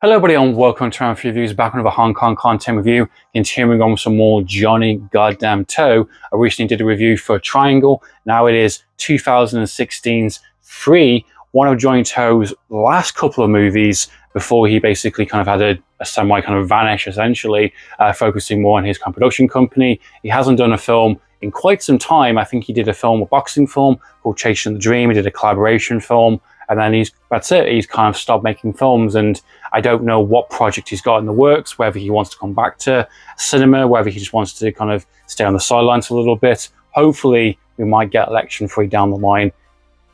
Hello everybody and welcome to Amphlett Reviews, back with another Hong Kong content review, continuing on with some more Johnnie To. I recently did a review for Triangle. Now it is 2016's Free, one of Johnnie To's last couple of movies before he basically kind of had a semi kind of vanish, essentially, focusing more on his kind of production company. He hasn't done a film in quite some time. I think he did a boxing film called Chasing the Dream. He did a collaboration film. And then that's it. He's kind of stopped making films, and I don't know what project he's got in the works, whether he wants to come back to cinema, whether he just wants to kind of stay on the sidelines a little bit. Hopefully, we might get Election Free down the line.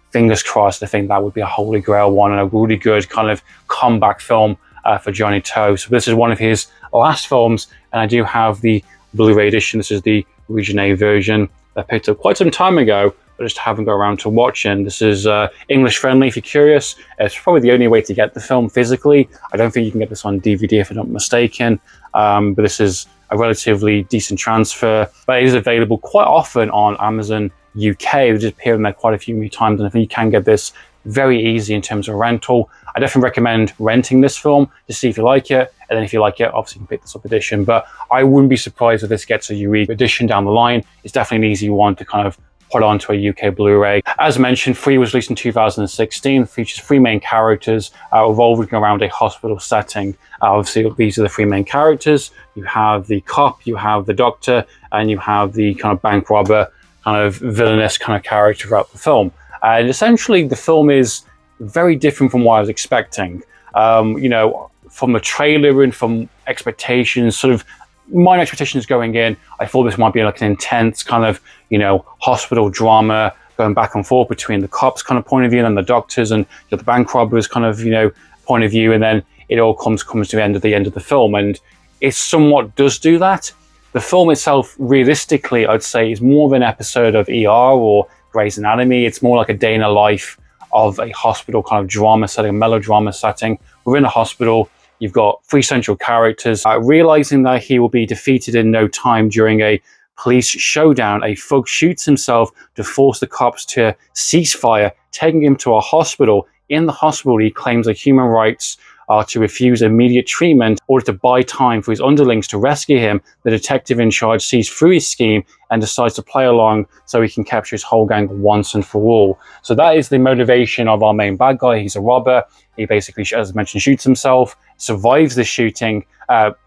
Fingers crossed. I think that would be a holy grail one and a really good kind of comeback film for Johnnie To. So this is one of his last films, and I do have the Blu-ray edition. This is the Region A version that I picked up quite some time ago. I just haven't got around to watching. This is English friendly if you're curious. It's probably the only way to get the film physically. I don't think you can get this on DVD if I'm not mistaken. But this is a relatively decent transfer. But it is available quite often on Amazon UK. They just appeared in there quite a few times, and I think you can get this very easy in terms of rental. I definitely recommend renting this film to see if you like it. And then if you like it, obviously you can pick this up edition. But I wouldn't be surprised if this gets a UE edition down the line. It's definitely an easy one to kind of put onto a UK Blu-ray. As mentioned, Free was released in 2016, features three main characters revolving around a hospital setting. Obviously, these are the three main characters. You have the cop, you have the doctor, and you have the kind of bank robber, kind of villainous kind of character throughout the film. And essentially, the film is very different from what I was expecting. You know, from the trailer and from expectations, sort of my expectations going in, I thought this might be like an intense kind of, you know, hospital drama going back and forth between the cops kind of point of view and the doctors and the bank robbers kind of, you know, point of view. And then it all comes to the end of the film. And it somewhat does do that. The film itself, realistically, I'd say is more of an episode of ER or Grey's Anatomy. It's more like a day in the life of a hospital kind of drama setting, a melodrama setting. We're in a hospital. You've got three central characters. Realizing that he will be defeated in no time during a police showdown, a thug shoots himself to force the cops to cease fire, taking him to a hospital. In the hospital, he claims that human rights are to refuse immediate treatment in order to buy time for his underlings to rescue him. The detective in charge sees through his scheme and decides to play along so he can capture his whole gang once and for all. So that is the motivation of our main bad guy. He's a robber. He basically, as I mentioned, shoots himself, survives the shooting,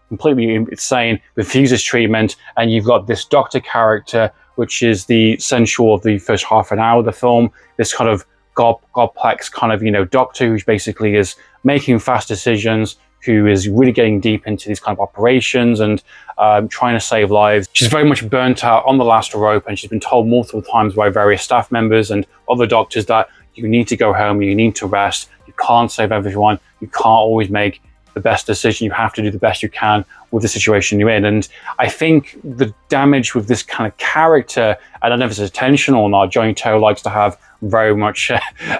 completely insane, refuses treatment, and you've got this doctor character, which is the central of the first half an hour of the film. This kind of complex kind of, you know, doctor who basically is making fast decisions, who is really getting deep into these kind of operations and trying to save lives. She's very much burnt out on the last rope, and she's been told multiple times by various staff members and other doctors that you need to go home, you need to rest, you can't save everyone, you can't always make the best decision, you have to do the best you can with the situation you're in. And I think the damage with this kind of character, I don't know if it's intentional or not, Johnnie To likes to have very much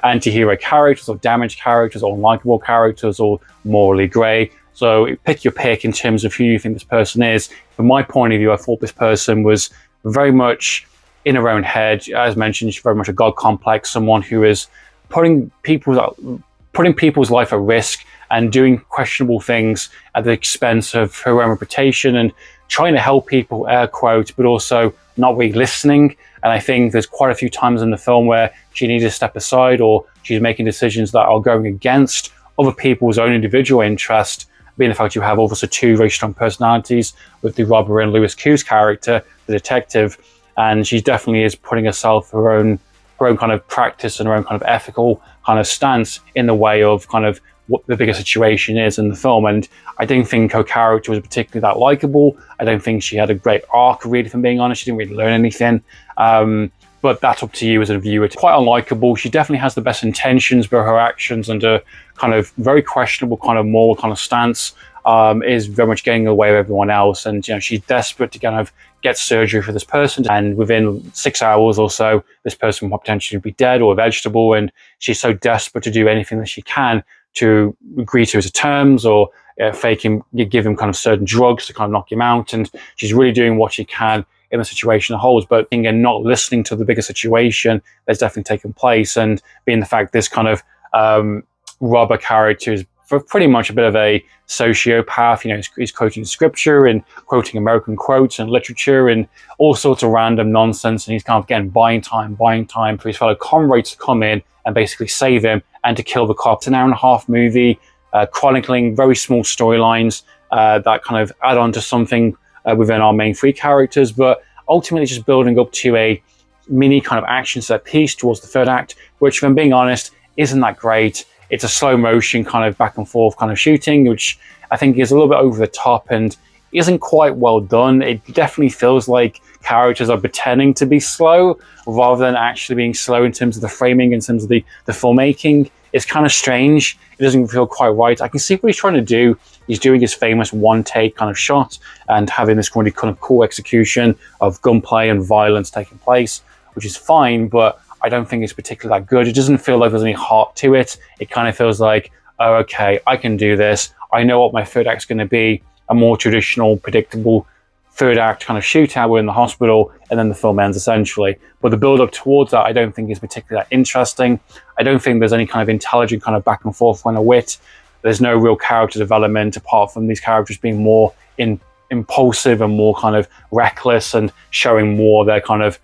anti-hero characters or damaged characters or unlikable characters or morally grey. So pick your pick in terms of who you think this person is. From my point of view, I thought this person was very much in her own head. As mentioned, she's very much a god complex, someone who is putting people's life at risk and doing questionable things at the expense of her own reputation and trying to help people, air quotes, but also not really listening. And I think there's quite a few times in the film where she needs to step aside or she's making decisions that are going against other people's own individual interest, being the fact you have also two very strong personalities with the robber and Lewis Ku's character, the detective, and she definitely is putting herself, her own kind of practice and her own kind of ethical kind of stance in the way of kind of what the bigger situation is in the film. And I don't think her character was particularly that likable. I don't think she had a great arc, really, if I'm being honest. She didn't really learn anything. But that's up to you as a viewer. It's quite unlikable. She definitely has the best intentions, but her actions and her kind of very questionable kind of moral kind of stance is very much getting in the way of everyone else. And, you know, she's desperate to kind of get surgery for this person. And within 6 hours or so, this person will potentially be dead or a vegetable. And she's so desperate to do anything that she can to agree to his terms or give him kind of certain drugs to kind of knock him out. And she's really doing what she can in the situation it holds, but again, not listening to the bigger situation that's definitely taken place. And being the fact this kind of robber character is for pretty much a bit of a sociopath. You know, he's quoting scripture and quoting American quotes and literature and all sorts of random nonsense. And he's kind of, again, buying time for his fellow comrades to come in and basically save him and to kill the cops. An hour-and-a-half movie, chronicling very small storylines that kind of add on to something within our main three characters, but ultimately just building up to a mini kind of action set piece towards the third act, which, if I'm being honest, isn't that great. It's a slow motion kind of back and forth kind of shooting, which I think is a little bit over the top and isn't quite well done. It definitely feels like characters are pretending to be slow rather than actually being slow in terms of the framing, in terms of the filmmaking. It's kind of strange. It doesn't feel quite right. I can see what he's trying to do. He's doing his famous one-take kind of shot and having this really kind of cool execution of gunplay and violence taking place, which is fine, but I don't think it's particularly that good. It doesn't feel like there's any heart to it. It kind of feels like, oh, okay, I can do this. I know what my third act's going to be, a more traditional, predictable third act kind of shootout. We're in the hospital and then the film ends essentially. But the build up towards that, I don't think is particularly that interesting. I don't think there's any kind of intelligent kind of back and forth kind of wit. There's no real character development apart from these characters being more impulsive and more kind of reckless and showing more their kind of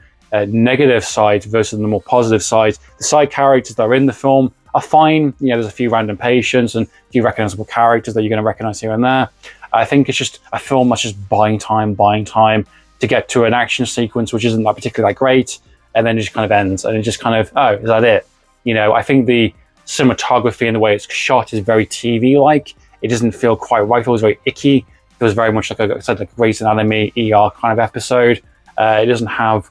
negative side versus the more positive side. The side characters that are in the film are fine. You know, there's a few random patients and a few recognizable characters that you're going to recognize here and there. I think it's just a film that's just buying time to get to an action sequence, which isn't that particularly that great, and then it just kind of ends. And it just kind of, oh, is that it? You know, I think the cinematography and the way it's shot is very TV-like. It doesn't feel quite right. It feels very icky. It feels very much like I said, like a Grey's Anatomy ER kind of episode. It doesn't have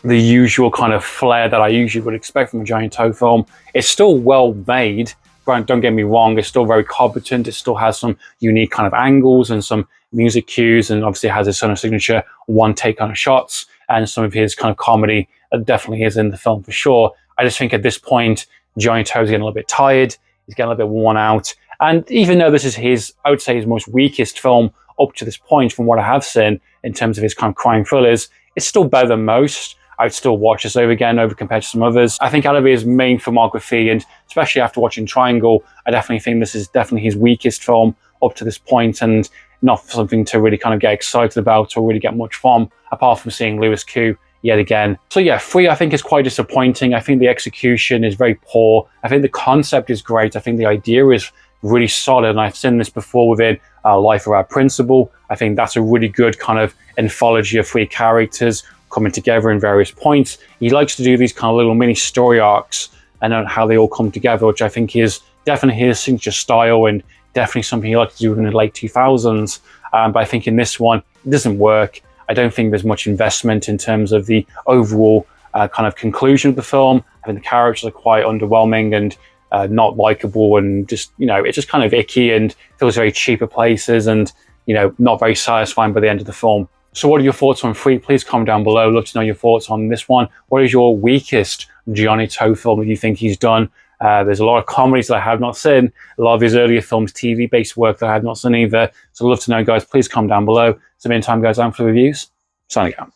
the usual kind of flair that I usually would expect from a Johnnie To film. It's still well made. Don't get me wrong, it's still very competent. It still has some unique kind of angles and some music cues, and obviously has his sort of signature one take kind of shots, and some of his kind of comedy definitely is in the film for sure. I just think at this point, Johnnie To is getting a little bit tired. He's getting a little bit worn out. And even though this is his, I would say, his most weakest film up to this point from what I have seen in terms of his kind of crime thrillers, it's still better than most. I would still watch this over compared to some others. I think out of his main filmography, and especially after watching Triangle, I definitely think this is definitely his weakest film up to this point, and not something to really kind of get excited about or really get much from, apart from seeing Lewis Koo yet again. So yeah, 3 I think is quite disappointing. I think the execution is very poor. I think the concept is great. I think the idea is really solid, and I've seen this before within Life of Our Principal. I think that's a really good kind of anthology of 3 characters coming together in various points. He likes to do these kind of little mini story arcs and how they all come together, which I think is definitely his signature style and definitely something he likes to do in the late 2000s. But I think in this one, it doesn't work. I don't think there's much investment in terms of the overall kind of conclusion of the film. I think the characters are quite underwhelming and not likable, and just, you know, it's just kind of icky and feels very cheap at places, and, you know, not very satisfying by the end of the film. So what are your thoughts on 3? Please comment down below. I'd love to know your thoughts on this one. What is your weakest Johnnie To film that you think he's done? There's a lot of comedies that I have not seen. A lot of his earlier films, TV-based work that I have not seen either. So I'd love to know, guys. Please comment down below. So meantime, guys, Amphlett Reviews, signing out.